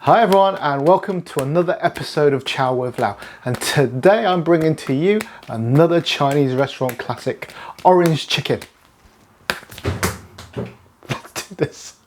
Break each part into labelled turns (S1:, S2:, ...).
S1: Hi everyone and welcome to another episode of Chow with Lau, and today I'm bringing to you another Chinese restaurant classic, orange chicken. Let's do this.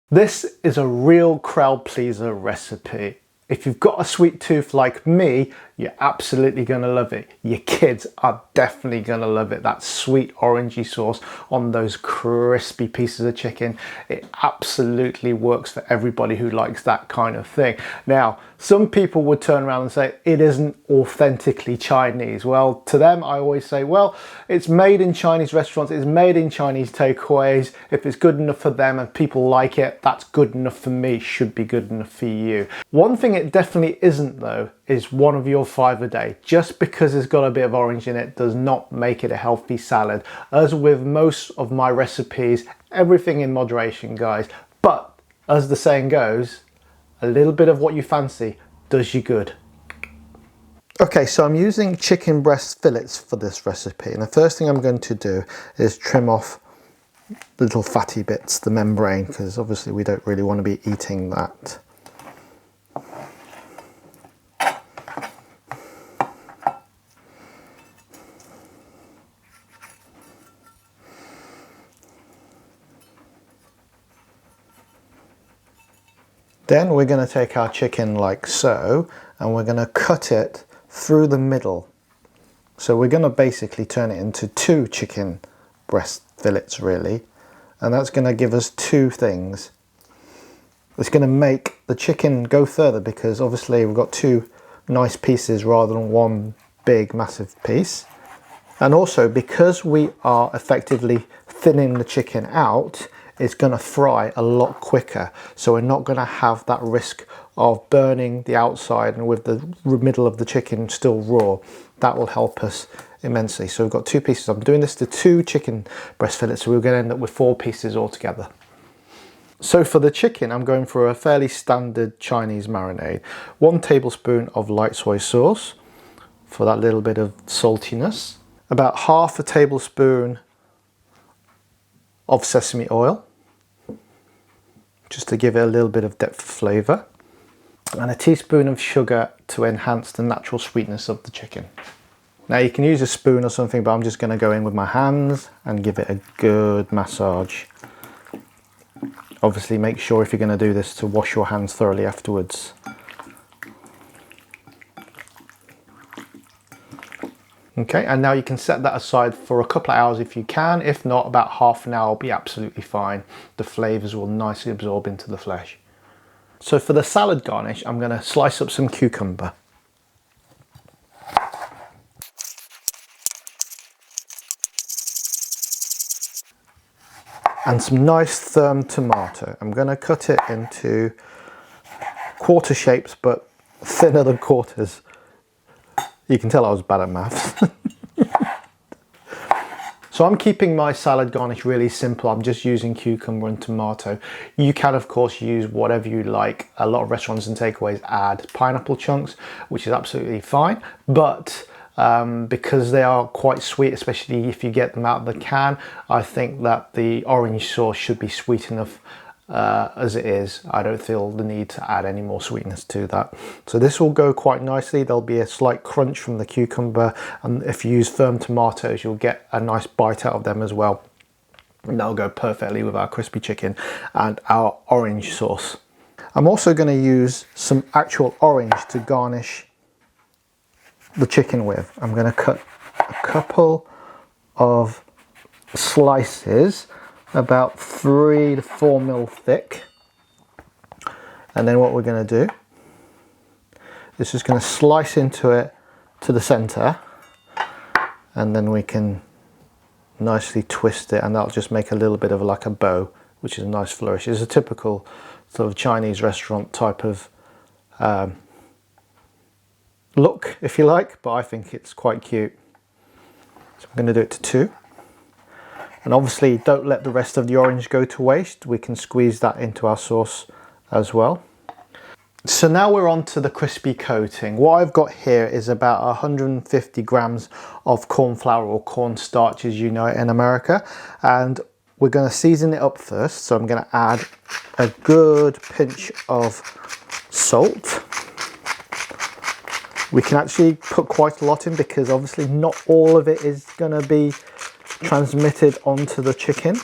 S1: This is a real crowd pleaser recipe. If you've got a sweet tooth like me, you're absolutely gonna love it. Your kids are definitely gonna love it. That sweet orangey sauce on those crispy pieces of chicken. It absolutely works for everybody who likes that kind of thing. Now, some people would turn around and say it isn't authentically Chinese. Well, to them, I always say, well, it's made in Chinese restaurants, it's made in Chinese takeaways. If it's good enough for them and people like it, that's good enough for me, should be good enough for you. One thing it definitely isn't though, is one of your 5 a day. Just because it's got a bit of orange in it does not make it a healthy salad. As with most of my recipes, everything in moderation, guys. But as the saying goes, a little bit of what you fancy does you good. Okay, so I'm using chicken breast fillets for this recipe, and the first thing I'm going to do is trim off the little fatty bits, the membrane, because obviously we don't really want to be eating that. Then we're going to take our chicken like so, and we're going to cut it through the middle. So we're going to basically turn it into 2 chicken breast fillets really, and that's going to give us 2 things. It's going to make the chicken go further because obviously we've got 2 nice pieces rather than 1 big massive piece. And also because we are effectively thinning the chicken out, it's going to fry a lot quicker, so we're not going to have that risk of burning the outside and with the middle of the chicken still raw. That will help us immensely. So we've got 2 pieces. I'm doing this to 2 chicken breast fillets, so we're going to end up with 4 pieces altogether. So for the chicken, I'm going for a fairly standard Chinese marinade. 1 tablespoon of light soy sauce for that little bit of saltiness. About half a tablespoon of sesame oil, just to give it a little bit of depth of flavour, and a teaspoon of sugar to enhance the natural sweetness of the chicken. Now you can use a spoon or something, but I'm just going to go in with my hands and give it a good massage. Obviously make sure if you're going to do this to wash your hands thoroughly afterwards. Okay, and now you can set that aside for a couple of hours if you can. If not, about half an hour will be absolutely fine. The flavours will nicely absorb into the flesh. So for the salad garnish, I'm going to slice up some cucumber. And some nice firm tomato. I'm going to cut it into quarter shapes, but thinner than quarters. You can tell I was bad at maths. So I'm keeping my salad garnish really simple. I'm just using cucumber and tomato. You can of course use whatever you like. A lot of restaurants and takeaways add pineapple chunks, which is absolutely fine. But because they are quite sweet, especially if you get them out of the can, I think that the orange sauce should be sweet enough as it is. I don't feel the need to add any more sweetness to that. So this will go quite nicely. There'll be a slight crunch from the cucumber, and if you use firm tomatoes, you'll get a nice bite out of them as well. And that'll go perfectly with our crispy chicken and our orange sauce. I'm also going to use some actual orange to garnish the chicken with. I'm going to cut a couple of slices about 3 to 4 mil thick, and then what we're going to do is just going to slice into it to the center, and then we can nicely twist it, and that'll just make a little bit of like a bow, which is a nice flourish. It's a typical sort of Chinese restaurant type of look, if you like, but I think it's quite cute. So I'm going to do it to 2. And obviously don't let the rest of the orange go to waste. We can squeeze that into our sauce as well. So now we're on to the crispy coating. What I've got here is about 150 grams of cornflour or cornstarch as you know it in America. And we're going to season it up first. So I'm going to add a good pinch of salt. We can actually put quite a lot in because obviously not all of it is going to be transmitted onto the chicken.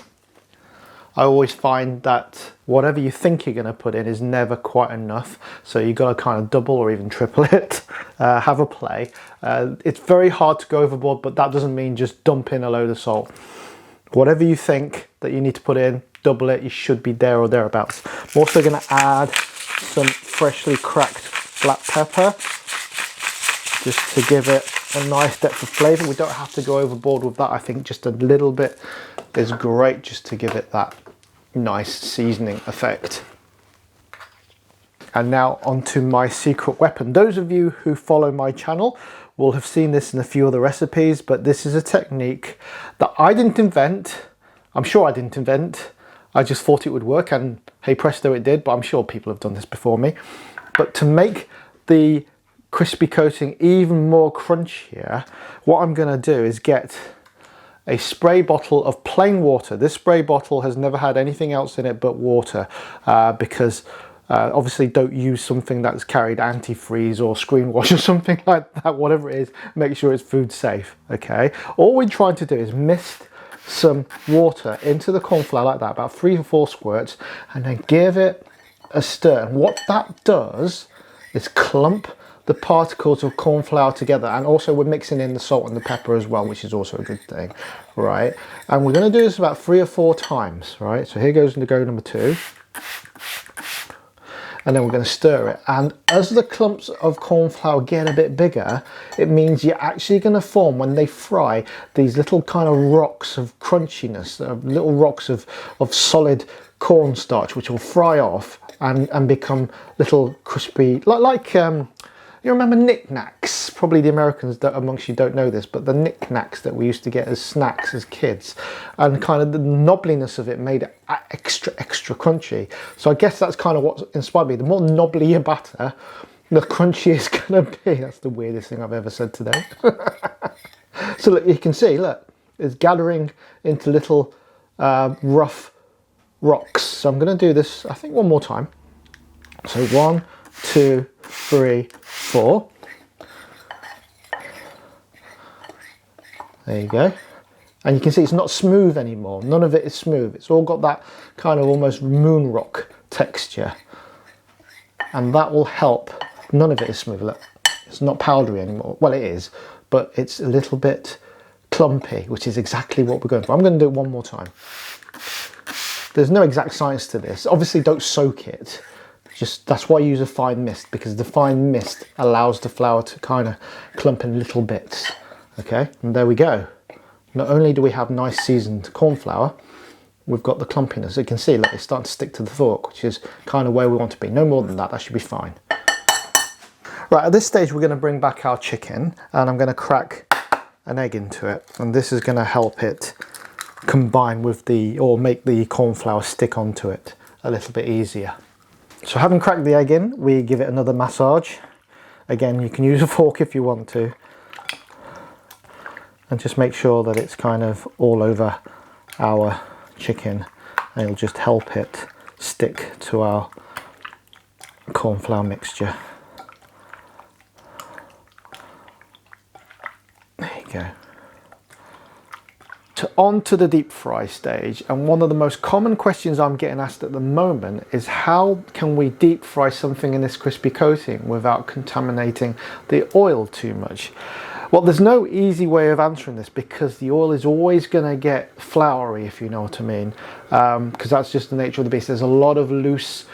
S1: I always find that whatever you think you're going to put in is never quite enough, so you've got to kind of double or even triple it. Have a play. It's very hard to go overboard, but that doesn't mean just dump in a load of salt. Whatever you think that you need to put in, double it. You should be there or thereabouts. I'm also going to add some freshly cracked black pepper, just to give it a nice depth of flavour. We don't have to go overboard with that. I think just a little bit is great, just to give it that nice seasoning effect. And now onto my secret weapon. Those of you who follow my channel will have seen this in a few other recipes, but this is a technique that I didn't invent. I'm sure I didn't invent. I just thought it would work, and hey presto, it did, but I'm sure people have done this before me. But to make the crispy coating even more crunchier, what I'm going to do is get a spray bottle of plain water. This spray bottle has never had anything else in it but water, because obviously don't use something that's carried antifreeze or screen wash or something like that. Whatever it is, make sure it's food safe. Okay, all we're trying to do is mist some water into the corn flour like that, about 3 or 4 squirts, and then give it a stir. And what that does is clump the particles of corn flour together, and also we're mixing in the salt and the pepper as well, which is also a good thing, right? And we're going to do this about 3 or 4 times, right? So here goes go number 2, and then we're going to stir it. And as the clumps of corn flour get a bit bigger, it means you're actually going to form, when they fry, these little kind of rocks of crunchiness, little rocks of solid cornstarch, which will fry off and become little crispy, like you remember knickknacks? Probably the Americans amongst you don't know this, but the knickknacks that we used to get as snacks as kids, and kind of the knobbliness of it made it extra crunchy. So I guess that's kind of what inspired me. The more knobbly your batter, the crunchier it's going to be. That's the weirdest thing I've ever said today. So look, you can see, look, it's gathering into little rough rocks. So I'm going to do this, I think, one more time. So 1, 2, 3, 4. There you go. And you can see it's not smooth anymore. None of it is smooth. It's all got that kind of almost moon rock texture. And that will help. None of it is smooth. Look, it's not powdery anymore. Well, it is, but it's a little bit clumpy, which is exactly what we're going for. I'm going to do it one more time. There's no exact science to this. Obviously, don't soak it. Just, that's why I use a fine mist, because the fine mist allows the flour to kind of clump in little bits. Okay, and there we go. Not only do we have nice seasoned corn flour, we've got the clumpiness. You can see, look, it's starting to stick to the fork, which is kind of where we want to be. No more than that, that should be fine. Right, at this stage we're going to bring back our chicken, and I'm going to crack an egg into it, and this is going to help it combine with or make the corn flour stick onto it a little bit easier. So having cracked the egg in, we give it another massage. Again, you can use a fork if you want to. And just make sure that it's kind of all over our chicken, and it'll just help it stick to our corn flour mixture. There you go. On to the deep fry stage, and one of the most common questions I'm getting asked at the moment is how can we deep fry something in this crispy coating without contaminating the oil too much? Well, there's no easy way of answering this, because the oil is always going to get floury, if you know what I mean, because that's just the nature of the beast. There's a lot of loose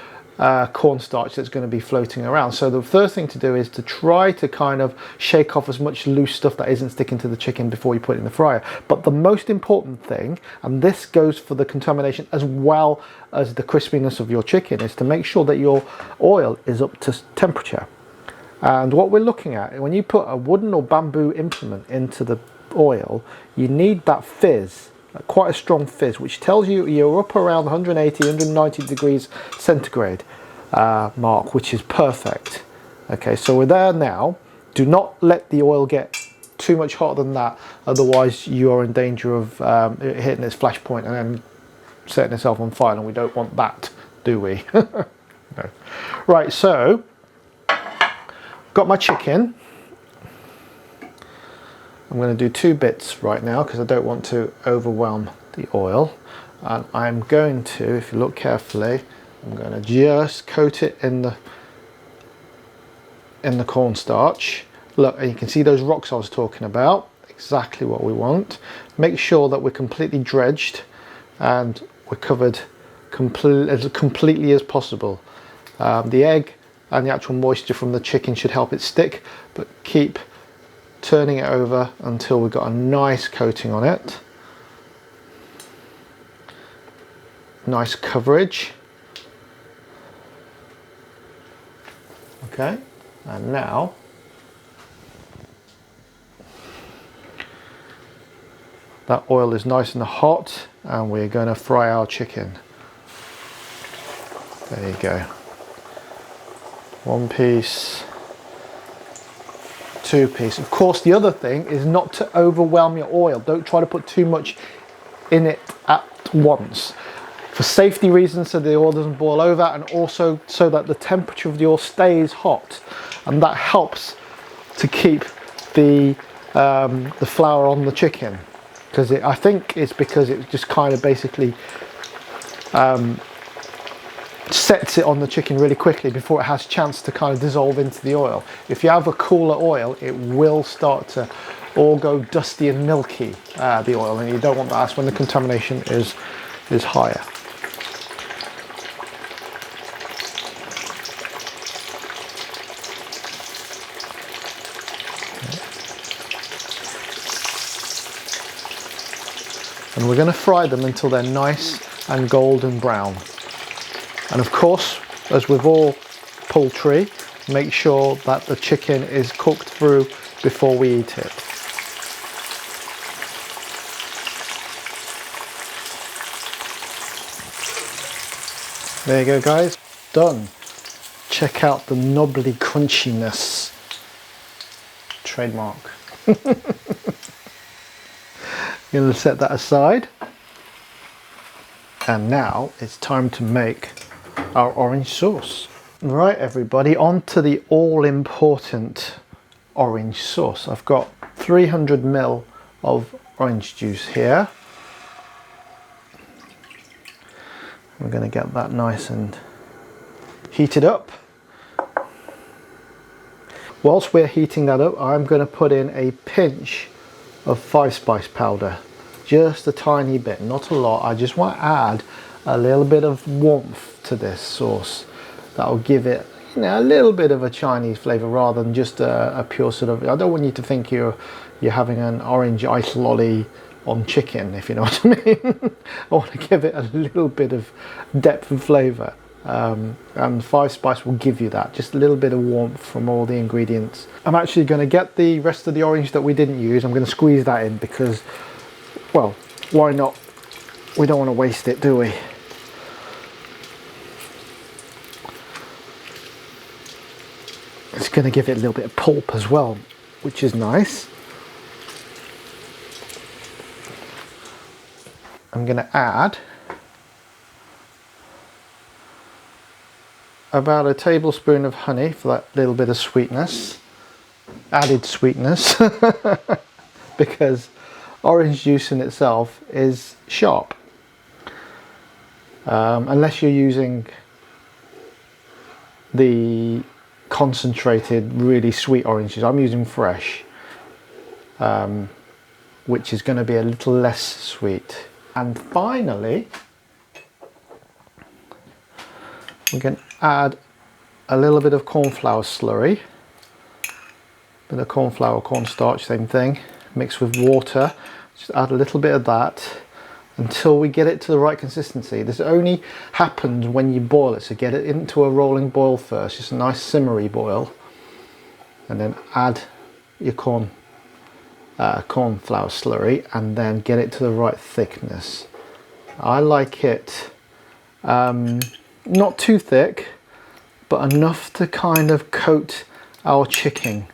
S1: cornstarch that's going to be floating around. So the first thing to do is to try to kind of shake off as much loose stuff that isn't sticking to the chicken before you put it in the fryer. But the most important thing, and this goes for the contamination as well as the crispiness of your chicken, is to make sure that your oil is up to temperature. And what we're looking at, when you put a wooden or bamboo implement into the oil, you need that fizz, quite a strong fizz, which tells you you're up around 180, 190 degrees centigrade mark, which is perfect. Okay, so we're there now. Do not let the oil get too much hotter than that, otherwise you are in danger of hitting its flash point and then setting itself on fire, and we don't want that do we? No. Right, so got my chicken. I'm going to do 2 bits right now because I don't want to overwhelm the oil. And I'm going to, if you look carefully, I'm going to just coat it in the cornstarch. Look, and you can see those rocks I was talking about. Exactly what we want. Make sure that we're completely dredged and we're covered as completely as possible. The egg and the actual moisture from the chicken should help it stick, but keep turning it over until we've got a nice coating on it. Nice coverage. Okay, and now that oil is nice and hot and we're going to fry our chicken. There you go. 1 piece, 2 piece. Of course, the other thing is not to overwhelm your oil. Don't try to put too much in it at once. For safety reasons, so the oil doesn't boil over, and also so that the temperature of the oil stays hot, and that helps to keep the flour on the chicken. Because I think it's because it just kind of basically sets it on the chicken really quickly before it has a chance to kind of dissolve into the oil. If you have a cooler oil, it will start to all go dusty and milky, the oil, and you don't want that. That's when the contamination is higher. And we're going to fry them until they're nice and golden brown. And of course, as with all poultry, make sure that the chicken is cooked through before we eat it. There you go, guys, done. Check out the knobbly crunchiness. Trademark. Going to set that aside, and now it's time to make our orange sauce. Right, everybody, on to the all-important orange sauce. I've got 300 ml of orange juice here. We're going to get that nice and heated up. Whilst we're heating that up, I'm going to put in a pinch of 5-spice powder, just a tiny bit, not a lot. I just want to add a little bit of warmth to this sauce. That will give it, you know, a little bit of a Chinese flavor rather than just a pure sort of. I don't want you to think you're having an orange ice lolly on chicken, if you know what I mean. I want to give it a little bit of depth and flavor. And 5-spice will give you that, just a little bit of warmth from all the ingredients. I'm actually going to get the rest of the orange that we didn't use. I'm going to squeeze that in because, well, why not? We don't want to waste it, do we? It's going to give it a little bit of pulp as well, which is nice. I'm going to add about a tablespoon of honey for that little bit of sweetness, added sweetness, because orange juice in itself is sharp. Unless you're using the concentrated, really sweet oranges. I'm using fresh, which is going to be a little less sweet. And finally, we can add a little bit of cornflour slurry, bit of cornflour, cornstarch, same thing, mixed with water. Just add a little bit of that until we get it to the right consistency. This only happens when you boil it, so get it into a rolling boil first, just a nice simmery boil, and then add your cornflour slurry, and then get it to the right thickness. I like it not too thick, but enough to kind of coat our chicken.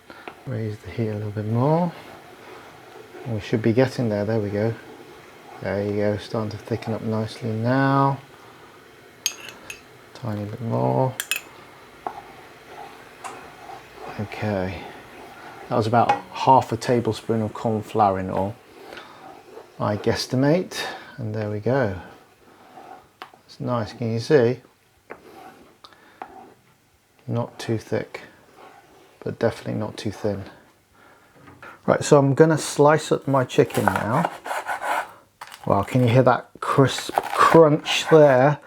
S1: Raise the heat a little bit more. We should be getting there. There we go. There you go, starting to thicken up nicely now. Tiny bit more. Okay, that was about half a tablespoon of corn flour in all, I guesstimate, and there we go. It's nice, can you see? Not too thick, but definitely not too thin. Right, so I'm gonna slice up my chicken now. Wow, can you hear that crisp crunch there?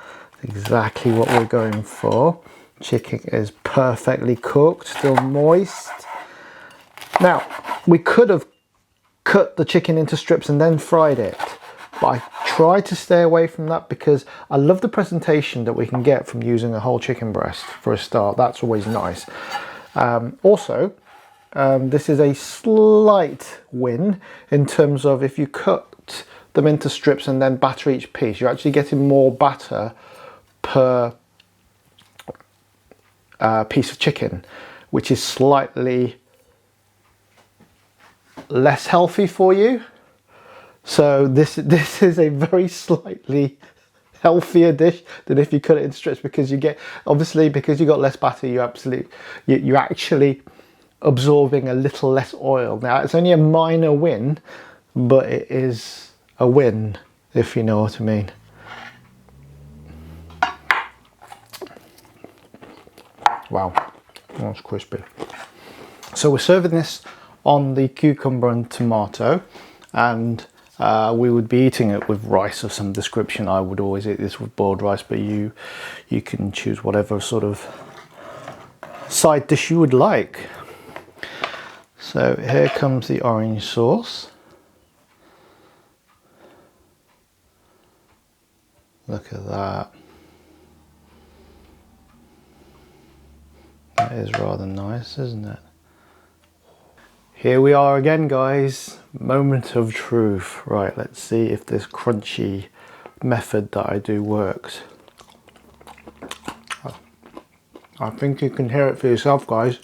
S1: Exactly what we're going for. Chicken is perfectly cooked, still moist. Now, we could have cut the chicken into strips and then fried it, but I tried to stay away from that because I love the presentation that we can get from using a whole chicken breast for a start. That's always nice. Also, this is a slight win in terms of if you cut them into strips and then batter each piece, you're actually getting more batter per piece of chicken, which is slightly less healthy for you. So this is a very slightly healthier dish than if you cut it in strips, because you get, obviously because you got less batter, you're actually absorbing a little less oil. Now it's only a minor win, but it is a win, if you know what I mean. Wow, that's crispy. So we're serving this on the cucumber and tomato, and we would be eating it with rice of some description. I would always eat this with boiled rice, but you can choose whatever sort of side dish you would like. So here comes the orange sauce. Look at that. That is rather nice, isn't it? Here we are again, guys. Moment of truth. Right, let's see if this crunchy method that I do works. I think you can hear it for yourself, guys.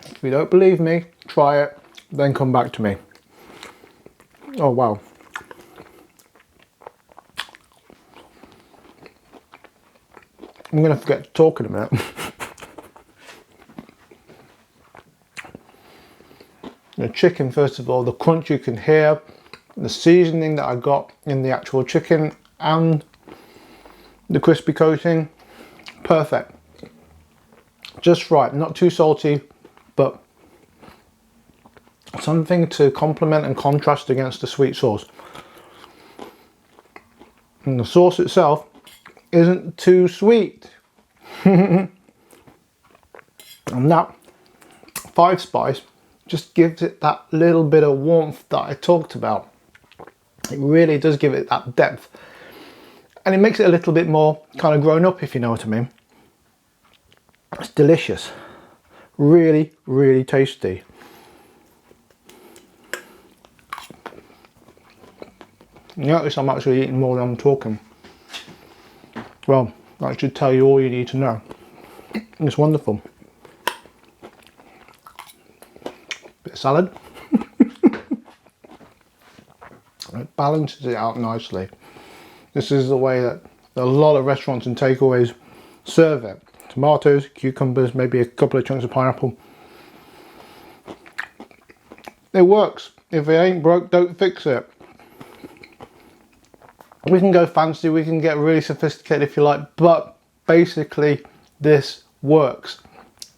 S1: If you don't believe me, try it, then come back to me. Oh wow. I'm gonna forget to talk in a minute. The chicken, first of all, the crunch you can hear, the seasoning that I got in the actual chicken and the crispy coating, perfect. Just right, not too salty, but something to complement and contrast against the sweet sauce. And the sauce itself isn't too sweet. And that 5 spice just gives it that little bit of warmth that I talked about. It really does give it that depth, and it makes it a little bit more kind of grown up, if you know what I mean. It's delicious, really, really tasty. Notice I'm actually eating more than I'm talking. Well, that should tell you all you need to know. It's wonderful. Bit of salad. It balances it out nicely. This is the way that a lot of restaurants and takeaways serve it. Tomatoes, cucumbers, maybe a couple of chunks of pineapple. It works. If it ain't broke, don't fix it. We can go fancy, we can get really sophisticated if you like, but basically this works.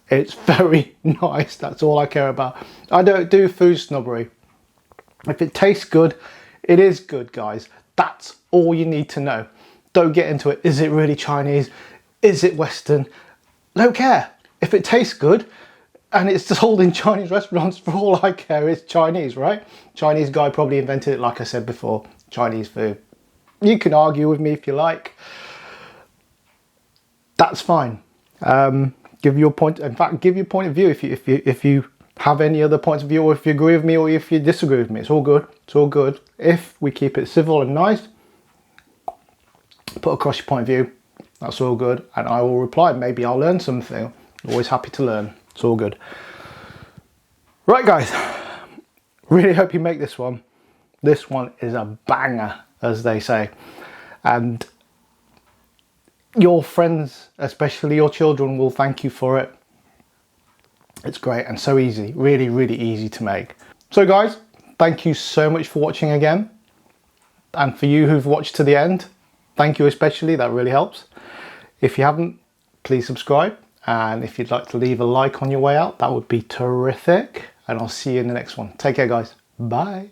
S1: It's very nice, that's all I care about. I don't do food snobbery. If it tastes good, it is good, guys. That's all you need to know. Don't get into it. Is it really Chinese? Is it Western? Don't care. If it tastes good and it's sold in Chinese restaurants, for all I care, it's Chinese, right? Chinese guy probably invented it, like I said before, Chinese food. You can argue with me if you like. That's fine. Give your point. In fact, give your point of view if you have any other points of view, or if you agree with me, or if you disagree with me. It's all good. It's all good. If we keep it civil and nice, put across your point of view. That's all good, and I will reply. Maybe I'll learn something. Always happy to learn. It's all good. Right, guys. Really hope you make this one. This one is a banger, as they say, and Your friends, especially your children, will thank you for it. It's great and so easy, really, really easy to make. So guys, thank you so much for watching again. And for you who've watched to the end, thank you especially, that really helps. If you haven't, please subscribe. And if you'd like to leave a like on your way out, that would be terrific. And I'll see you in the next one. Take care, guys. Bye.